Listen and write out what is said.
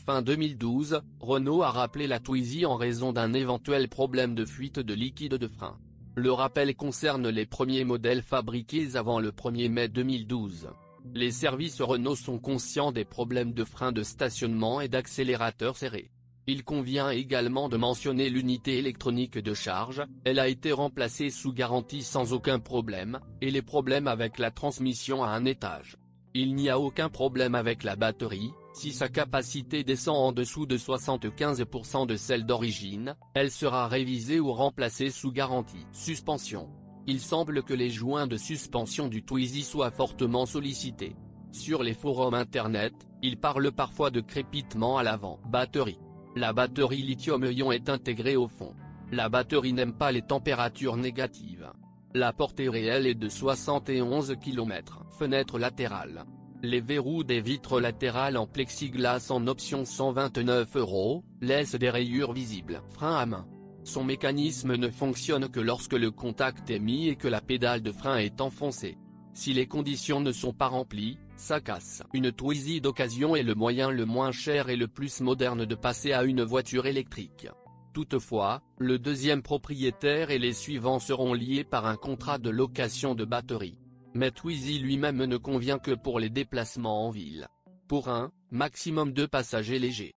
fin 2012, Renault a rappelé la Twizy en raison d'un éventuel problème de fuite de liquide de frein. Le rappel concerne les premiers modèles fabriqués avant le 1er mai 2012. Les services Renault sont conscients des problèmes de frein de stationnement et d'accélérateur serré. Il convient également de mentionner l'unité électronique de charge, elle a été remplacée sous garantie sans aucun problème, et les problèmes avec la transmission à un étage. Il n'y a aucun problème avec la batterie, si sa capacité descend en dessous de 75% de celle d'origine, elle sera révisée ou remplacée sous garantie. Suspension. Il semble que les joints de suspension du Twizy soient fortement sollicités. Sur les forums internet, il parle parfois de crépitement à l'avant. Batterie. La batterie lithium-ion est intégrée au fond. La batterie n'aime pas les températures négatives. La portée réelle est de 71 km. Fenêtre latérale. Les verrous des vitres latérales en plexiglas en option 129 € laissent des rayures visibles. Frein à main. Son mécanisme ne fonctionne que lorsque le contact est mis et que la pédale de frein est enfoncée. Si les conditions ne sont pas remplies, ça casse. Une Twizy d'occasion est le moyen le moins cher et le plus moderne de passer à une voiture électrique. Toutefois, le deuxième propriétaire et les suivants seront liés par un contrat de location de batterie. Mais Twizy lui-même ne convient que pour les déplacements en ville. Pour un, maximum 2 passagers légers.